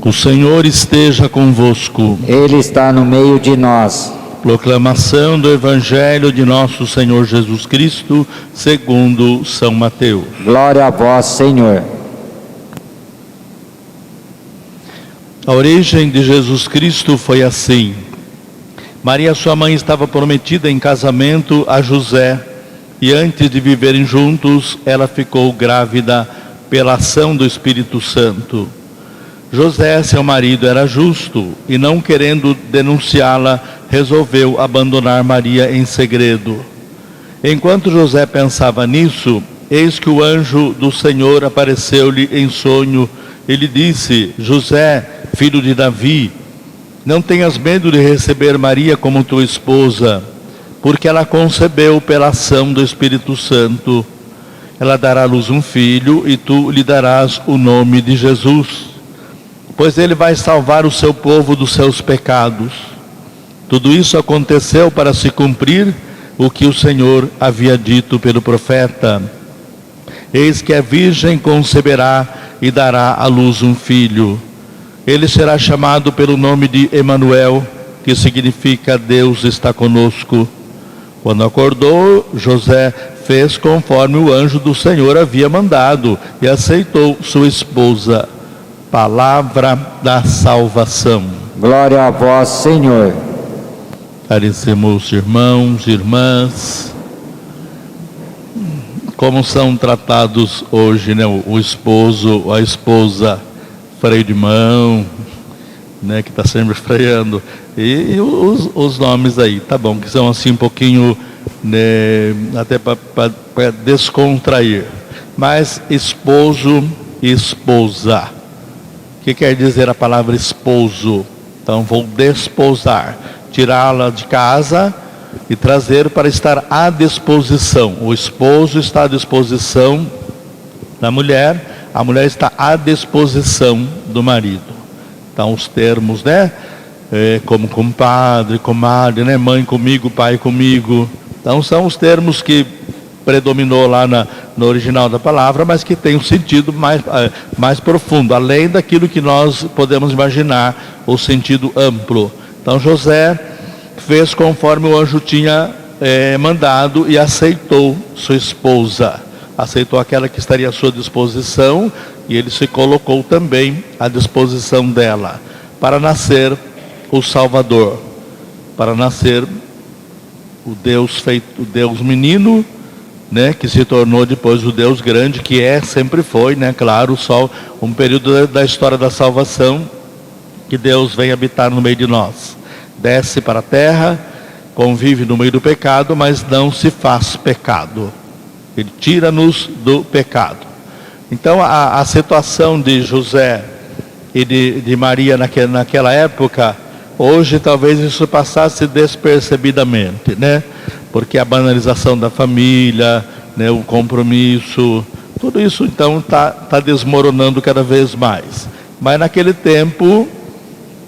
O Senhor esteja convosco. Ele está no meio de nós. Proclamação do Evangelho de nosso Senhor Jesus Cristo, segundo São Mateus. Glória a vós, Senhor. A origem de Jesus Cristo foi assim. Maria, sua mãe, estava prometida em casamento a José, e antes de viverem juntos, ela ficou grávida pela ação do Espírito Santo. José, seu marido, era justo e, não querendo denunciá-la, resolveu abandonar Maria em segredo. Enquanto José pensava nisso, eis que o anjo do Senhor apareceu-lhe em sonho e lhe disse: José, filho de Davi, não tenhas medo de receber Maria como tua esposa, porque ela concebeu pela ação do Espírito Santo. Ela dará à luz um filho e tu lhe darás o nome de Jesus, pois ele vai salvar o seu povo dos seus pecados. Tudo isso aconteceu para se cumprir o que o Senhor havia dito pelo profeta: eis que a virgem conceberá e dará à luz um filho. Ele será chamado pelo nome de Emanuel, que significa Deus está conosco. Quando acordou, José fez conforme o anjo do Senhor havia mandado e aceitou sua esposa. Palavra da salvação. Glória a vós, Senhor. Caríssimos irmãos e irmãs, como são tratados hoje, né, o esposo, a esposa, freio de mão, né, que está sempre freando, e os nomes aí, tá bom, que são assim um pouquinho, né, até para descontrair, mas esposo e esposa, o que quer dizer a palavra esposo? Então vou desposar, tirá-la de casa e trazer para estar à disposição. O esposo está à disposição da mulher, a mulher está à disposição do marido. Então os termos, né? Como compadre, comadre, né? Mãe comigo, pai comigo. Então são os termos que predominou lá no original da palavra, mas que tem um sentido mais profundo, além daquilo que nós podemos imaginar, o sentido amplo. Então José fez conforme o anjo tinha mandado e aceitou sua esposa, aceitou aquela que estaria à sua disposição, e ele se colocou também à disposição dela, para nascer o Salvador, para nascer o Deus feito, o Deus menino, né, que se tornou depois o Deus grande, que sempre foi, né, claro, só um período da história da salvação, que Deus vem habitar no meio de nós. Desce para a terra, convive no meio do pecado, mas não se faz pecado. Ele tira-nos do pecado. Então a situação de José e de Maria naquela época, hoje talvez isso passasse despercebidamente, né? Porque a banalização da família, né, o compromisso, tudo isso então está desmoronando cada vez mais. Mas naquele tempo,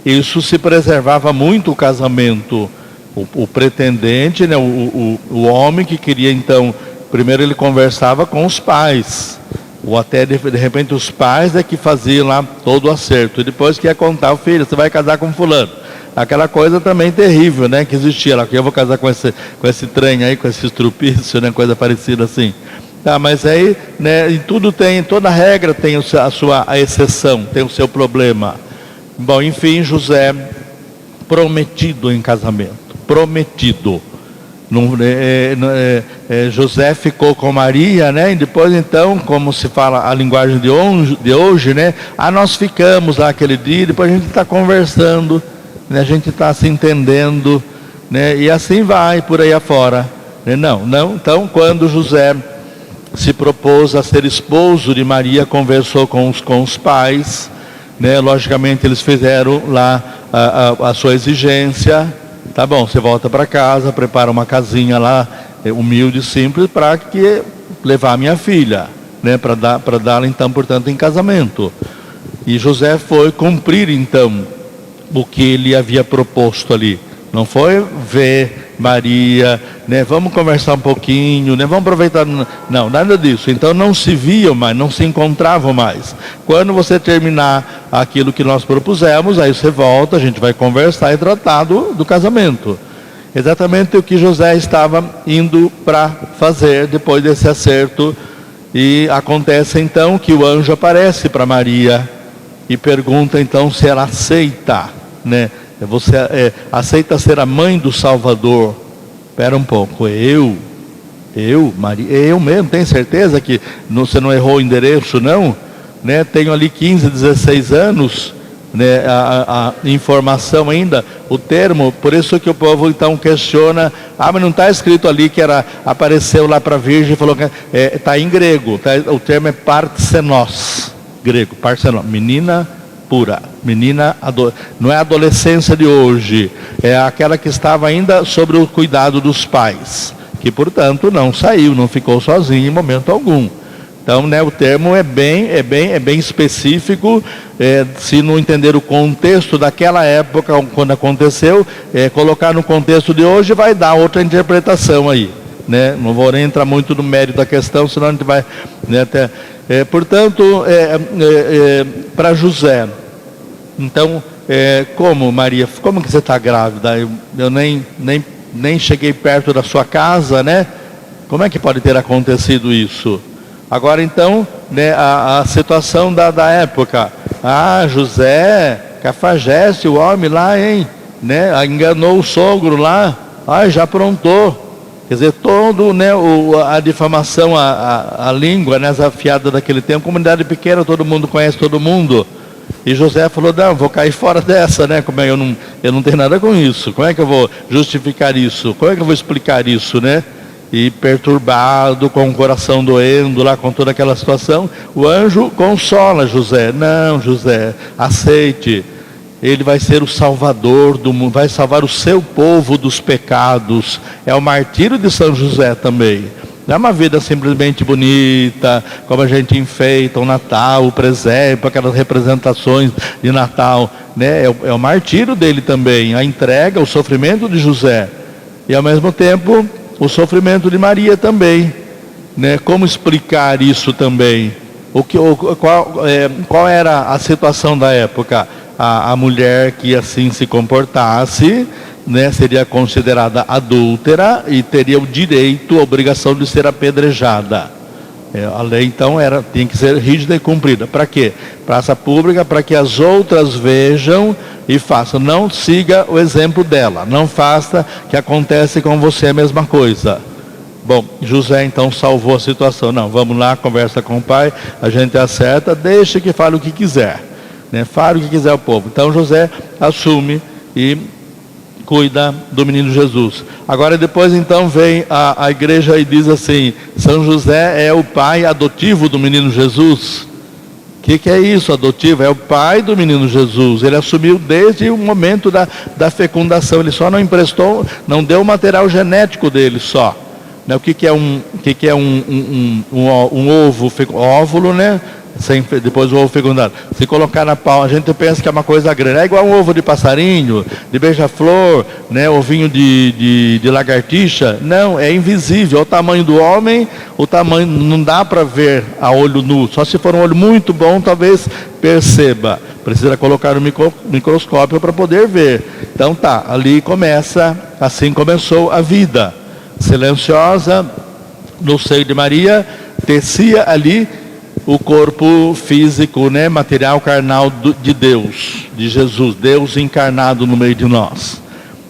isso se preservava muito o casamento. O pretendente, né, o homem que queria então, primeiro ele conversava com os pais, ou até de repente os pais é que faziam lá todo o acerto, e depois que ia contar: o filho, você vai casar com fulano. Aquela coisa também terrível, né, que existia lá, que eu vou casar com esse trem aí, com esse estrupício, né, coisa parecida assim. Tá, mas aí, né, e toda regra tem a sua exceção, tem o seu problema. Bom, enfim, José, prometido em casamento, prometido. José ficou com Maria, né? E depois então, como se fala a linguagem de hoje, né? Nós ficamos lá aquele dia, depois a gente está conversando, né? A gente está se entendendo, né? E assim vai por aí afora, né? Não. Então, quando José se propôs a ser esposo de Maria, conversou com os pais, né? Logicamente eles fizeram lá a sua exigência. Tá bom, você volta para casa, prepara uma casinha lá, humilde, simples, para levar a minha filha, né, para dá-la então, portanto, em casamento. E José foi cumprir então o que ele havia proposto ali. Não foi ver Maria, né? Vamos conversar um pouquinho, né? Vamos aproveitar. Não, nada disso. Então não se viam mais, não se encontravam mais. Quando você terminar aquilo que nós propusemos, aí você volta, a gente vai conversar e tratar do casamento. Exatamente o que José estava indo para fazer depois desse acerto. E acontece então que o anjo aparece para Maria e pergunta então se ela aceita, né? Você aceita ser a mãe do Salvador? Espera um pouco, Maria, eu mesmo, tenho certeza que você não errou o endereço, não? Né? Tenho ali 15, 16 anos, né? A informação ainda, o termo, por isso que o povo então questiona, mas não está escrito ali que apareceu lá para a Virgem e falou que está em grego, o termo é parthenos, grego, parthenos, menina pura, não é a adolescência de hoje, é aquela que estava ainda sobre o cuidado dos pais, que portanto não saiu, não ficou sozinha em momento algum. Então, né, o termo é bem específico, se não entender o contexto daquela época, quando aconteceu, colocar no contexto de hoje vai dar outra interpretação aí, né? Não vou nem entrar muito no mérito da questão, senão a gente vai, né, até... portanto, para José, então, como Maria, como que você está grávida? Eu nem cheguei perto da sua casa, né? Como é que pode ter acontecido isso? Agora então, né, a situação da época. José, cafajeste, o homem lá, hein? Né, enganou o sogro lá, já aprontou. Quer dizer, todo, né, a difamação, a língua, né, as afiadas daquele tempo, comunidade pequena, todo mundo conhece todo mundo. E José falou, não, vou cair fora dessa, né? Como é, eu não tenho nada com isso. Como é que eu vou justificar isso? Como é que eu vou explicar isso, né? E perturbado, com o coração doendo lá, com toda aquela situação, o anjo consola José. Não, José, aceite. Ele vai ser o salvador do mundo, vai salvar o seu povo dos pecados. É o martírio de São José também. Não é uma vida simplesmente bonita, como a gente enfeita o Natal, o presépio, aquelas representações de Natal, né? É o martírio dele também, a entrega, o sofrimento de José. E ao mesmo tempo, o sofrimento de Maria também, né? Como explicar isso também? Qual era a situação da época? A mulher que assim se comportasse, né, seria considerada adúltera e teria o direito, a obrigação de ser apedrejada. A lei então tinha que ser rígida e cumprida. Para quê? Praça pública, para que as outras vejam e façam. Não siga o exemplo dela, não faça que acontece com você a mesma coisa. Bom, José então salvou a situação. Não, vamos lá, conversa com o pai, a gente acerta, deixa que fale o que quiser, né? Fale o que quiser o povo. Então José assume e cuida do menino Jesus. Agora depois então vem a igreja e diz assim, São José é o pai adotivo do menino Jesus. O que é isso, adotivo? É o pai do menino Jesus. Ele assumiu desde o momento da fecundação. Ele só não emprestou, não deu o material genético dele só. Né? O que é um ovo, óvulo, né? Depois o ovo fecundado. Se colocar na palma, a gente pensa que é uma coisa grande. É igual um ovo de passarinho, de beija-flor, né? Ovinho de lagartixa. Não, é invisível. É o tamanho do homem, o tamanho não dá para ver a olho nu. Só se for um olho muito bom, talvez perceba. Precisa colocar no microscópio para poder ver. Então tá, ali começa, assim começou a vida. Silenciosa, no seio de Maria, tecia ali o corpo físico, né, material carnal de Deus, de Jesus, Deus encarnado no meio de nós.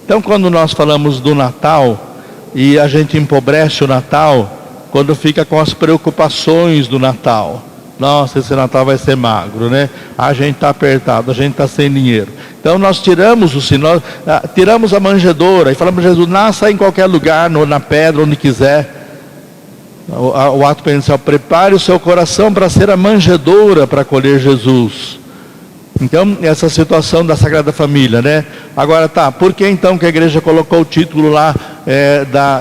Então quando nós falamos do Natal, e a gente empobrece o Natal, quando fica com as preocupações do Natal. Nossa, esse Natal vai ser magro, né? A gente está apertado, a gente está sem dinheiro. Então nós tiramos o sinal, tiramos a manjedoura e falamos, Jesus, nasça em qualquer lugar, na pedra, onde quiser. O ato penitencial, prepare o seu coração para ser a manjedoura para acolher Jesus. Então, essa situação da Sagrada Família, né? Agora tá, por que então que a igreja colocou o título lá,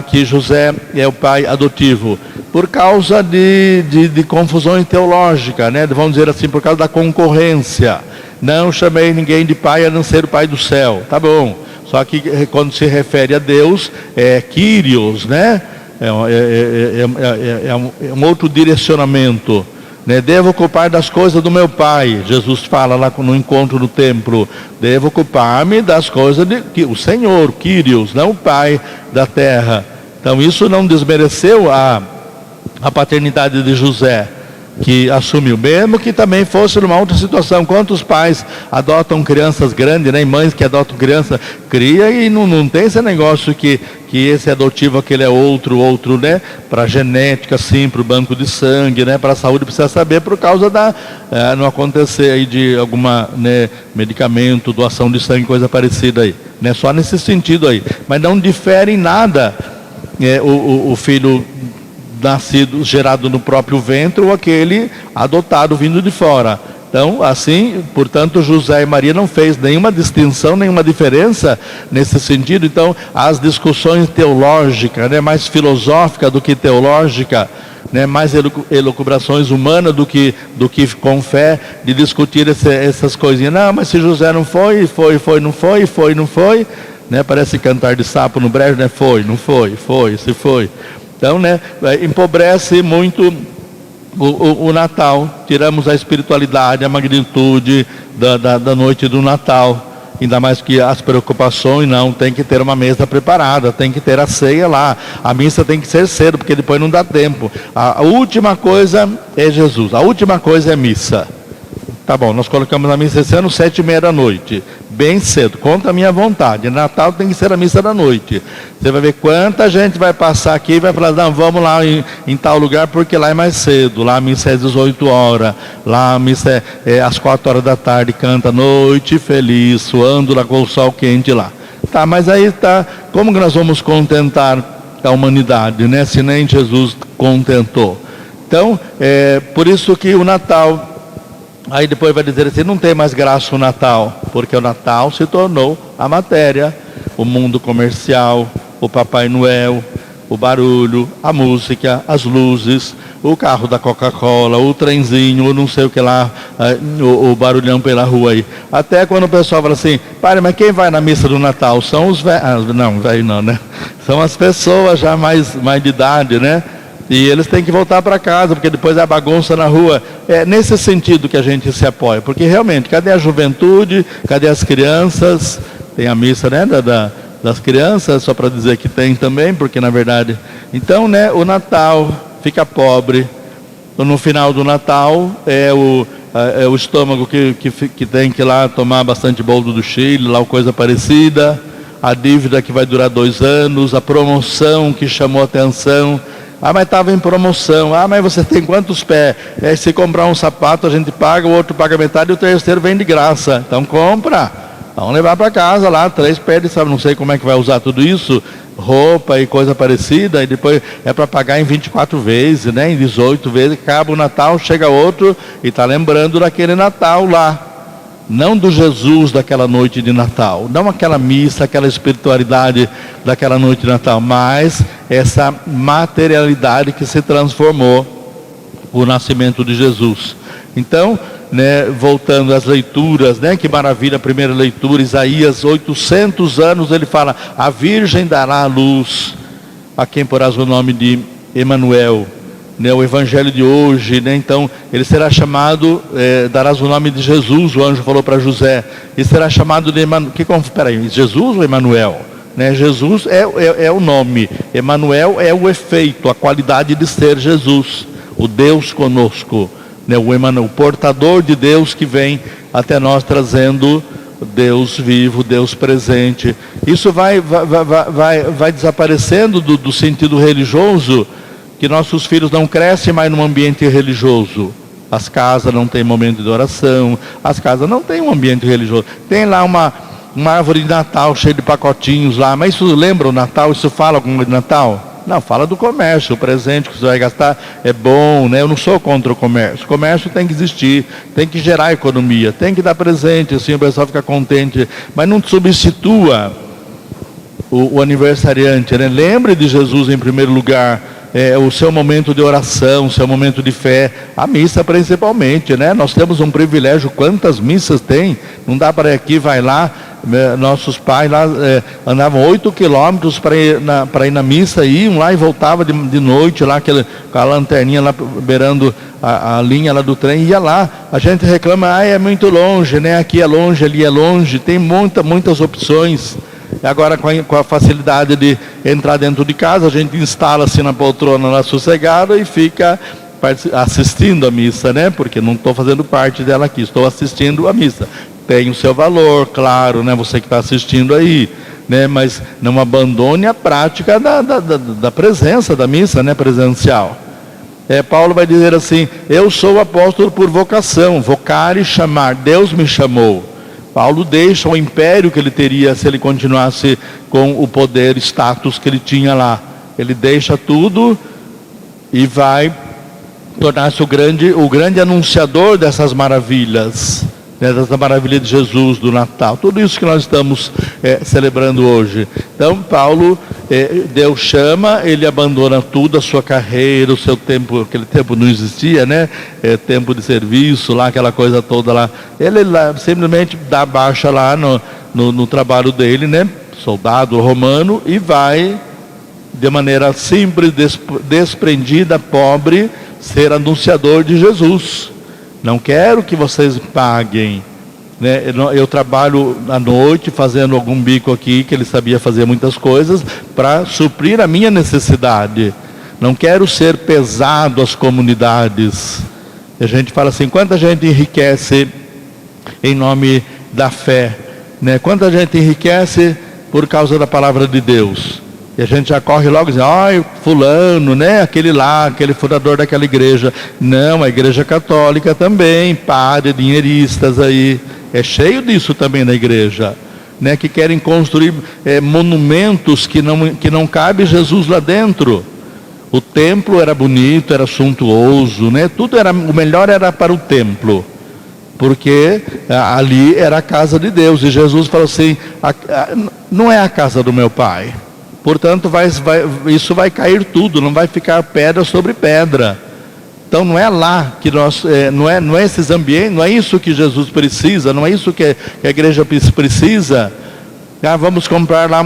que José é o pai adotivo? Por causa de confusões teológicas, né? Vamos dizer assim, por causa da concorrência. Não chamei ninguém de pai a não ser o pai do céu, tá bom. Só que quando se refere a Deus, é Kyrios, né? É um outro direcionamento, né? Devo ocupar das coisas do meu Pai. Jesus fala lá no encontro no templo. Devo ocupar-me das coisas de o Senhor, Kyrios, não o Pai da terra. Então isso não desmereceu a paternidade de José, que assumiu, mesmo que também fosse numa outra situação. Quantos pais adotam crianças grandes, né? Mães que adotam criança, cria e não tem esse negócio que esse é adotivo, aquele é outro, né? Para genética, sim, para o banco de sangue, né? Para a saúde precisa saber por causa não acontecer aí de alguma, né, medicamento, doação de sangue, coisa parecida aí, né? Só nesse sentido aí, mas não difere em nada o filho nascido, gerado no próprio ventre, ou aquele adotado vindo de fora. Então, assim, portanto, José e Maria não fez nenhuma distinção, nenhuma diferença nesse sentido. Então, as discussões teológicas, né, mais filosófica do que teológica, né, mais elucubrações humanas do que com fé, de discutir essas coisinhas. Não, mas se José não foi, não foi, né, parece cantar de sapo no brejo, né? Se foi. Então, né, empobrece muito o Natal. Tiramos a espiritualidade, a magnitude da noite do Natal. Ainda mais que as preocupações, não, tem que ter uma mesa preparada, tem que ter a ceia lá. A missa tem que ser cedo, porque depois não dá tempo. A última coisa é Jesus, a última coisa é missa. Tá bom, nós colocamos a missa esse ano 7h30 da noite, bem cedo, contra a minha vontade. Natal tem que ser a missa da noite. Você vai ver quanta gente vai passar aqui e vai falar, não, vamos lá em tal lugar, porque lá é mais cedo. Lá a missa é às 18 horas, lá a missa é às 4 horas da tarde, canta Noite Feliz, suando lá com o sol quente lá. Tá, mas aí tá, como que nós vamos contentar a humanidade, né? Se nem Jesus contentou. Então, por isso que o Natal... Aí depois vai dizer assim, não tem mais graça o Natal, porque o Natal se tornou a matéria, o mundo comercial, o Papai Noel, o barulho, a música, as luzes, o carro da Coca-Cola, o trenzinho, o não sei o que lá, o barulhão pela rua aí. Até quando o pessoal fala assim, pai, mas quem vai na missa do Natal? São os velhos, não, velho não, né? São as pessoas já mais de idade, né? E eles têm que voltar para casa, porque depois é a bagunça na rua. É nesse sentido que a gente se apoia, porque realmente, cadê a juventude, cadê as crianças? Tem a missa, né, das crianças, só para dizer que tem também, porque na verdade... Então, né, o Natal fica pobre. No final do Natal, é o estômago que tem que ir lá tomar bastante boldo do Chile, lá coisa parecida. A dívida que vai durar 2 anos, a promoção que chamou atenção... Ah, mas estava em promoção. Ah, mas você tem quantos pés? Se comprar um sapato, a gente paga, o outro paga metade e o terceiro vem de graça. Então compra. Vamos levar para casa lá, 3 pés de sabe, não sei como é que vai usar tudo isso, roupa e coisa parecida, e depois é para pagar em 24 vezes, né? Em 18 vezes, acaba o Natal, chega outro e está lembrando daquele Natal lá. Não do Jesus daquela noite de Natal, não aquela missa, aquela espiritualidade daquela noite de Natal, mas essa materialidade que se transformou o nascimento de Jesus. Então, né, voltando às leituras, né, que maravilha a primeira leitura, Isaías, 800 anos, ele fala, a Virgem dará a luz, a quem porás o nome de Emanuel. Né, o evangelho de hoje, né, então ele será chamado, darás o nome de Jesus, o anjo falou para José, e será chamado de Emanuel. Peraí, Jesus ou Emanuel? Né, Jesus é o nome, Emanuel é o efeito, a qualidade de ser Jesus, o Deus conosco, né, o Emanuel, o portador de Deus que vem até nós trazendo Deus vivo, Deus presente. Isso vai desaparecendo do sentido religioso, que nossos filhos não crescem mais num ambiente religioso. As casas não têm momento de oração, as casas não têm um ambiente religioso. Tem lá uma árvore de Natal cheia de pacotinhos lá, mas isso lembra o Natal? Isso fala alguma de Natal? Não, fala do comércio, o presente que você vai gastar é bom, né? Eu não sou contra o comércio. O comércio tem que existir, tem que gerar economia, tem que dar presente, assim o pessoal fica contente, mas não substitua o aniversariante, né? Lembre de Jesus em primeiro lugar. O seu momento de oração, o seu momento de fé, a missa principalmente, né? Nós temos um privilégio, quantas missas tem? Não dá para ir aqui, vai lá, Nossos pais lá andavam 8 quilômetros para ir na missa, iam lá e voltavam de noite, lá com a lanterninha lá beirando a linha lá do trem, ia lá. A gente reclama, é muito longe, né? Aqui é longe, ali é longe, tem muitas opções. Agora com a facilidade de entrar dentro de casa, a gente instala-se na poltrona lá sossegada e fica assistindo a missa, né? Porque não estou fazendo parte dela aqui, estou assistindo a missa. Tem o seu valor, claro, né? Você que está assistindo aí, né? Mas não abandone a prática da presença da missa, né? Presencial. Paulo vai dizer assim: eu sou apóstolo por vocação, vocare, chamar, Deus me chamou. Paulo deixa o império que ele teria se ele continuasse com o poder, status que ele tinha lá. Ele deixa tudo e vai tornar-se o grande anunciador dessas maravilhas, né, dessa maravilha de Jesus, do Natal. Tudo isso que nós estamos celebrando hoje. Então, Paulo, Deus chama, ele abandona tudo, a sua carreira, o seu tempo, aquele tempo não existia, né? Tempo de serviço, lá, aquela coisa toda lá. Ele lá, simplesmente dá baixa lá no trabalho dele, né? Soldado romano, e vai, de maneira simples, desprendida, pobre, ser anunciador de Jesus. Não quero que vocês paguem, né? Eu trabalho à noite fazendo algum bico aqui, que ele sabia fazer muitas coisas para suprir a minha necessidade. Não quero ser pesado às comunidades. E a gente fala assim: quanta gente enriquece em nome da fé, né? Quanta gente enriquece por causa da palavra de Deus. E a gente já corre logo e diz: ai, fulano, né? Aquele lá, aquele fundador daquela igreja. Não, a igreja católica também, padre, dinheiristas aí. É cheio disso também na igreja, né? Que querem construir monumentos que não cabe Jesus lá dentro. O templo era bonito, era suntuoso, né? Tudo era, o melhor era para o templo, porque ali era a casa de Deus. E Jesus falou assim: não é a casa do meu Pai. Portanto, isso vai cair tudo, não vai ficar pedra sobre pedra. Então não é lá que nós, não é esses ambientes, não é isso que Jesus precisa, não é isso que a igreja precisa. Vamos comprar lá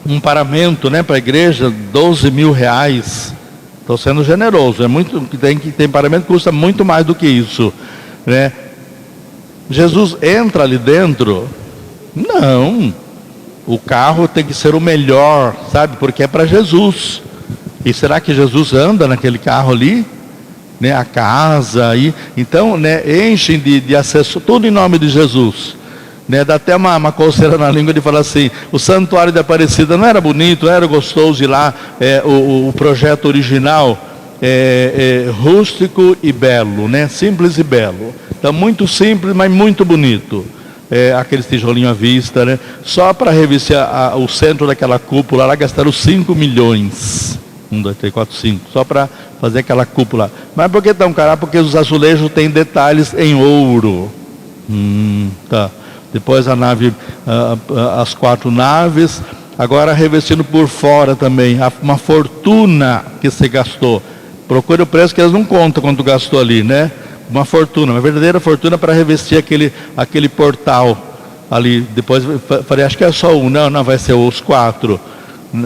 um paramento, né, para a igreja, R$12.000. Estou sendo generoso, tem paramento que custa muito mais do que isso, né? Jesus entra ali dentro? Não. O carro tem que ser o melhor, sabe? Porque é para Jesus. E será que Jesus anda naquele carro ali? Né? A casa aí. Então, né, enchem de acesso, tudo em nome de Jesus. Né? Dá até uma coceira na língua de falar assim: o santuário de Aparecida não era bonito, não era gostoso ir lá, o projeto original, rústico e belo, né? Simples e belo. Então, muito simples, mas muito bonito. Aqueles tijolinhos à vista, né? Só para revestir o centro daquela cúpula lá gastaram 5 milhões. 1, 2, 3, 4, 5. Só para fazer aquela cúpula. Mas por que tão caro? Porque os azulejos têm detalhes em ouro. Tá. Depois a nave, as 4 naves. Agora revestindo por fora também. Uma fortuna que se gastou. Procure o preço que eles não contam quanto gastou ali, né? Uma fortuna, uma verdadeira fortuna para revestir aquele portal ali. Depois falei, acho que é só um, não, vai ser os 4.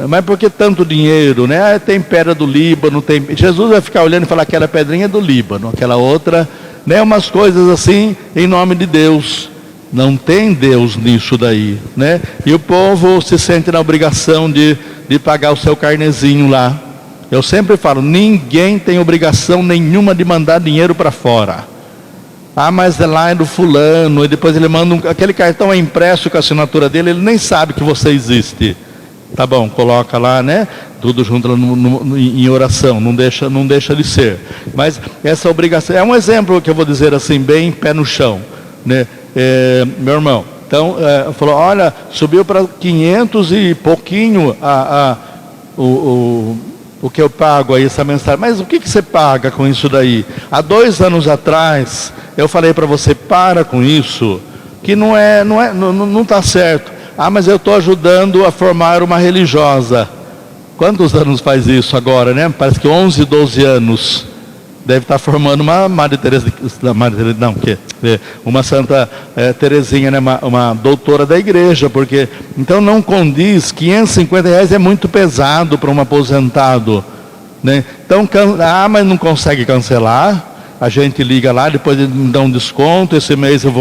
Mas por que tanto dinheiro, né? Tem pedra do Líbano, tem. Jesus vai ficar olhando e falar: aquela pedrinha é do Líbano, aquela outra, né? Umas coisas assim, em nome de Deus. Não tem Deus nisso daí, né? E o povo se sente na obrigação de pagar o seu carnezinho lá. Eu sempre falo: ninguém tem obrigação nenhuma de mandar dinheiro para fora. Mas lá é do fulano, e depois ele manda aquele cartão impresso com a assinatura dele, ele nem sabe que você existe. Tá bom, coloca lá, né? Tudo junto em oração, não deixa de ser. Mas essa obrigação, é um exemplo que eu vou dizer assim, bem pé no chão, né? Meu irmão, então, falou: olha, subiu para 500 e pouquinho o que eu pago aí, essa mensagem. Mas o que você paga com isso daí? Há 2 anos atrás, eu falei para você: para com isso, que não está certo. Mas eu estou ajudando a formar uma religiosa. Quantos anos faz isso agora, né? Parece que 11, 12 anos. deve estar formando uma Madre Teresa, uma Santa Teresinha, né? Uma doutora da igreja, porque então não condiz. R$550 é muito pesado para um aposentado, né? Então, mas não consegue cancelar. A gente liga lá, depois eles me dão um desconto, esse mês eu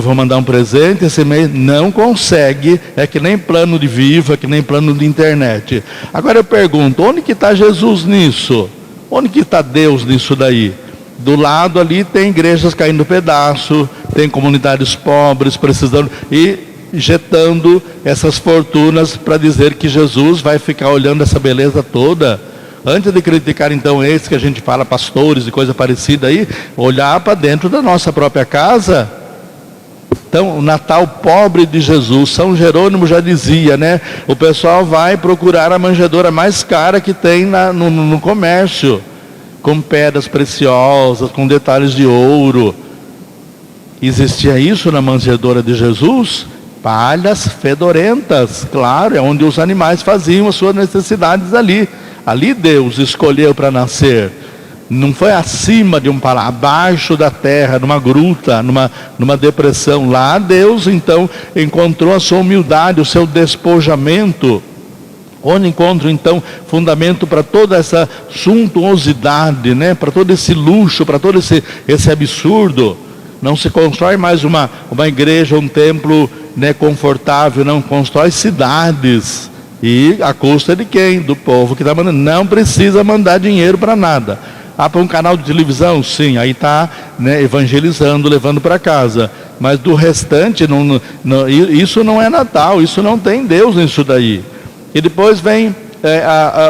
vou mandar um presente, esse mês não consegue, é que nem plano de Viva, é que nem plano de internet. Agora eu pergunto, onde que está Jesus nisso? Onde que está Deus nisso daí? Do lado ali tem igrejas caindo pedaço, tem comunidades pobres precisando, e injetando essas fortunas para dizer que Jesus vai ficar olhando essa beleza toda. Antes de criticar então esse que a gente fala, pastores e coisa parecida aí, olhar para dentro da nossa própria casa. Então, o Natal pobre de Jesus, São Jerônimo já dizia, né? O pessoal vai procurar a manjedoura mais cara que tem no comércio, com pedras preciosas, com detalhes de ouro. Existia isso na manjedoura de Jesus? Palhas fedorentas, claro, é onde os animais faziam as suas necessidades ali. Ali Deus escolheu para nascer. Não foi acima de um palácio, abaixo da terra, numa gruta, numa depressão. Lá Deus então encontrou a sua humildade, o seu despojamento. Onde encontro então fundamento para toda essa suntuosidade, né? Para todo esse luxo, para todo esse absurdo. Não se constrói mais uma igreja, um templo, né, confortável, não constrói cidades. E a custa de quem? Do povo que está mandando. Não precisa mandar dinheiro para nada. Para um canal de televisão? Sim, aí está, né, evangelizando, levando para casa. Mas do restante, isso não é Natal, isso não tem Deus nisso daí. E depois vem,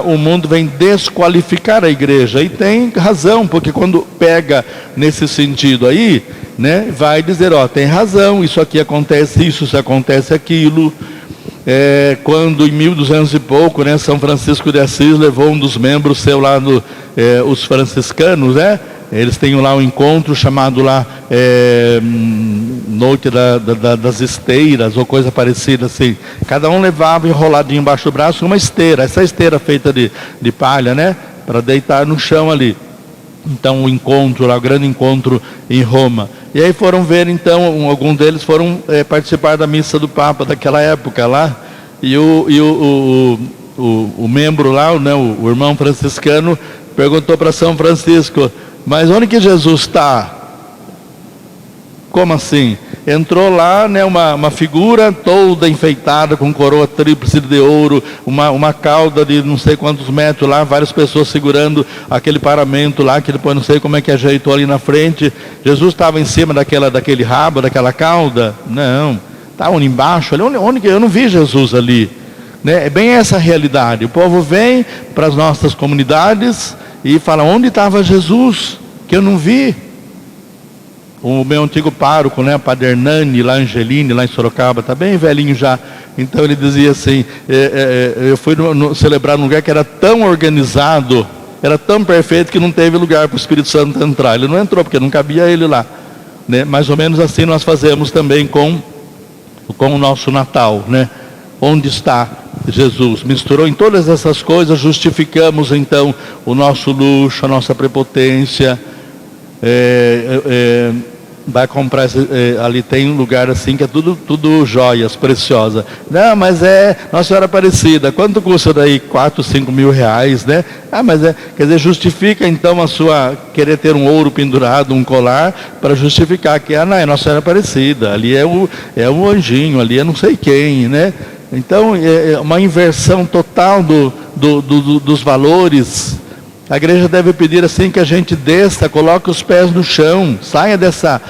o mundo vem desqualificar a igreja. E tem razão, porque quando pega nesse sentido aí, né, vai dizer, tem razão, isso aqui acontece, isso acontece aquilo. Quando em 1200 e pouco, né, São Francisco de Assis levou um dos membros seu lá, os franciscanos, né? Eles têm lá um encontro chamado lá Noite das Esteiras, ou coisa parecida assim. Cada um levava enroladinho embaixo do braço uma esteira, essa esteira feita de palha, né? Para deitar no chão ali. Então o encontro lá, o grande encontro em Roma. E aí foram ver então, alguns deles foram participar da missa do Papa daquela época lá. E o membro lá, né, o irmão franciscano, perguntou para São Francisco, mas onde que Jesus está? Como assim? Entrou lá, né, uma figura toda enfeitada, com coroa tríplice de ouro, uma cauda de não sei quantos metros lá, várias pessoas segurando aquele paramento lá, que depois não sei como é que ajeitou ali na frente. Jesus estava em cima daquele rabo, daquela cauda? Não, estava embaixo ali. Onde eu não vi Jesus ali, né? É bem essa a realidade. O povo vem para as nossas comunidades e fala, onde estava Jesus? Que eu não vi. O meu antigo pároco, né, Padre Hernani, lá Angelini, lá em Sorocaba, está bem velhinho já. Então ele dizia assim, eu fui celebrar num lugar que era tão organizado, era tão perfeito que não teve lugar para o Espírito Santo entrar. Ele não entrou, porque não cabia ele lá, né? Mais ou menos assim nós fazemos também com o nosso Natal, né? Onde está Jesus? Misturou em todas essas coisas, justificamos então o nosso luxo, a nossa prepotência. Vai comprar, ali tem um lugar assim que é tudo joias preciosas. Não, mas Nossa Senhora Aparecida, quanto custa daí? 4, 5 mil reais, né? Mas quer dizer, justifica então a sua querer ter um ouro pendurado, um colar, para justificar que não, é Nossa Senhora Aparecida, ali é o anjinho, ali é não sei quem, né? Então é uma inversão total dos valores. A igreja deve pedir assim que a gente desça, coloque os pés no chão, saia dessa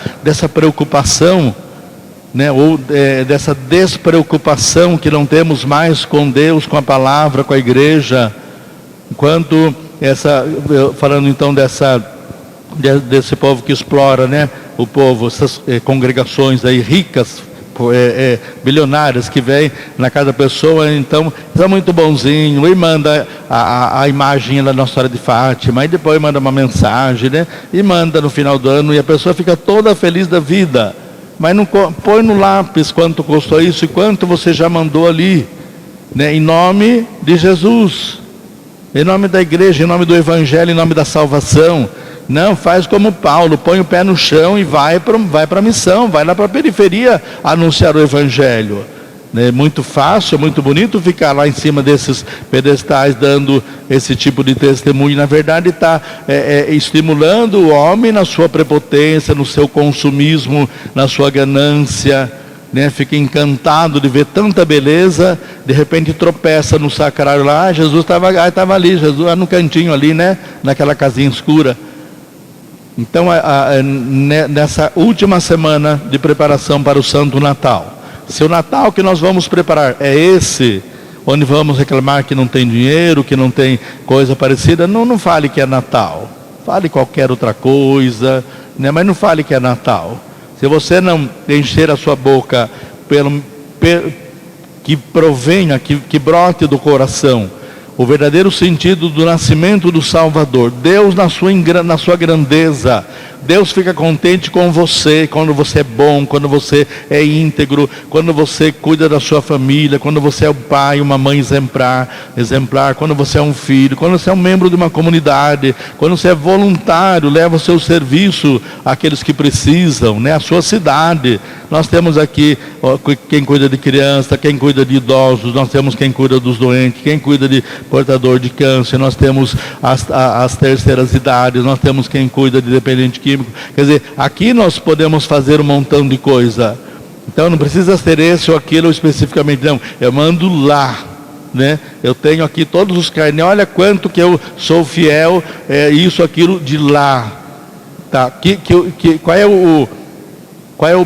preocupação, né? Ou dessa despreocupação que não temos mais com Deus, com a palavra, com a igreja. Enquanto falando então desse povo que explora, né? O povo, essas congregações aí ricas, bilionárias que vêm na casa da pessoa, então é muito bonzinho, e manda a imagem da Nossa Senhora de Fátima, e depois manda uma mensagem, né? E manda no final do ano, e a pessoa fica toda feliz da vida, mas não põe no lápis quanto custou isso e quanto você já mandou ali, né? Em nome de Jesus, em nome da igreja, em nome do Evangelho, em nome da salvação. Não, faz como Paulo, põe o pé no chão e vai para a missão, vai lá para a periferia anunciar o Evangelho. É muito fácil, muito bonito ficar lá em cima desses pedestais dando esse tipo de testemunho. Na verdade está estimulando o homem na sua prepotência, no seu consumismo, na sua ganância, né? Fica encantado de ver tanta beleza, de repente tropeça no sacrário lá, Jesus estava ali, Jesus no cantinho ali, né? Naquela casinha escura. Então nessa última semana de preparação para o Santo Natal, se o Natal que nós vamos preparar é esse, onde vamos reclamar que não tem dinheiro, que não tem coisa parecida, não fale que é Natal. Fale qualquer outra coisa, né? Mas não fale que é Natal. Se você não encher a sua boca que provenha, que brote do coração o verdadeiro sentido do nascimento do Salvador, Deus na sua grandeza, Deus fica contente com você, quando você é bom, quando você é íntegro, quando você cuida da sua família, quando você é um pai, uma mãe exemplar, quando você é um filho, quando você é um membro de uma comunidade, quando você é voluntário, leva o seu serviço àqueles que precisam, né? A sua cidade. Nós temos aqui quem cuida de criança, quem cuida de idosos, nós temos quem cuida dos doentes, quem cuida de portador de câncer, nós temos as terceiras idades, nós temos quem cuida de dependente químico. Quer dizer, aqui nós podemos fazer um montão de coisa. Então não precisa ser esse ou aquilo especificamente, não. Eu mando lá, né? Eu tenho aqui todos os carnês, olha quanto que eu sou fiel, isso, aquilo de lá. Tá? Qual é o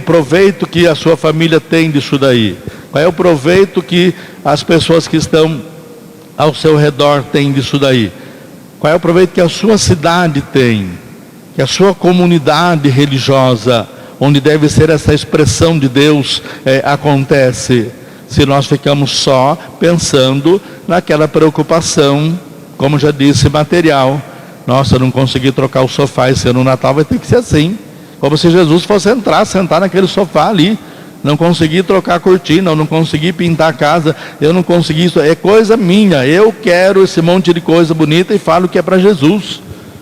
proveito que a sua família tem disso daí? Qual é o proveito que as pessoas que estão ao seu redor têm disso daí? Qual é o proveito que a sua cidade tem? Que a sua comunidade religiosa, onde deve ser essa expressão de Deus, acontece? Se nós ficamos só pensando naquela preocupação, como já disse, material. Nossa, eu não consegui trocar o sofá esse ano no Natal, vai ter que ser assim. Como se Jesus fosse sentar naquele sofá ali. Não consegui trocar a cortina, não consegui pintar a casa, eu não consegui isso, é coisa minha. Eu quero esse monte de coisa bonita e falo que é para Jesus.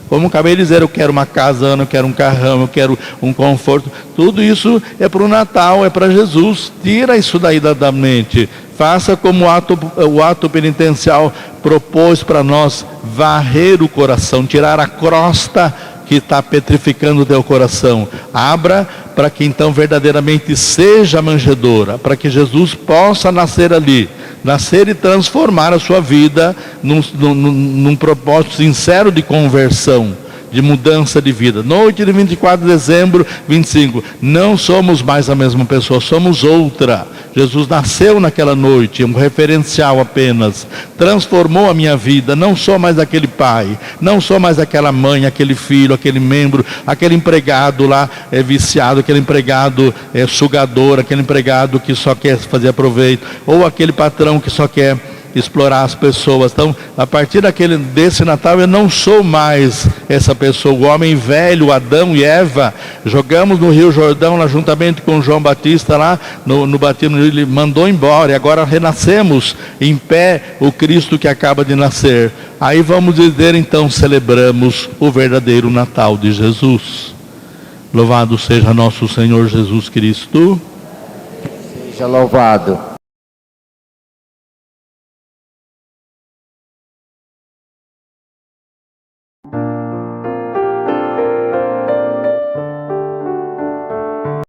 Como acabei de dizer, eu quero uma casa, eu quero um carrão, eu quero um conforto. Tudo isso é para o Natal, é para Jesus. Tira isso daí da mente. Faça como o ato penitencial propôs para nós, varrer o coração, tirar a crosta que está petrificando o teu coração. Abra para que então verdadeiramente seja manjedoura, para que Jesus possa nascer ali, nascer e transformar a sua vida num propósito sincero de conversão, de mudança de vida. Noite de 24 de dezembro, 25, não somos mais a mesma pessoa, somos outra. Jesus nasceu naquela noite, um referencial apenas, transformou a minha vida. Não sou mais aquele pai, não sou mais aquela mãe, aquele filho, aquele membro, aquele empregado lá viciado, aquele empregado sugador, aquele empregado que só quer fazer proveito, ou aquele patrão que só quer explorar as pessoas. Então, a partir desse Natal, eu não sou mais essa pessoa. O homem velho, Adão e Eva, jogamos no Rio Jordão, lá juntamente com João Batista, lá no batismo, ele mandou embora, e agora renascemos em pé, o Cristo que acaba de nascer. Aí vamos dizer, então, celebramos o verdadeiro Natal de Jesus. Louvado seja nosso Senhor Jesus Cristo. Seja louvado.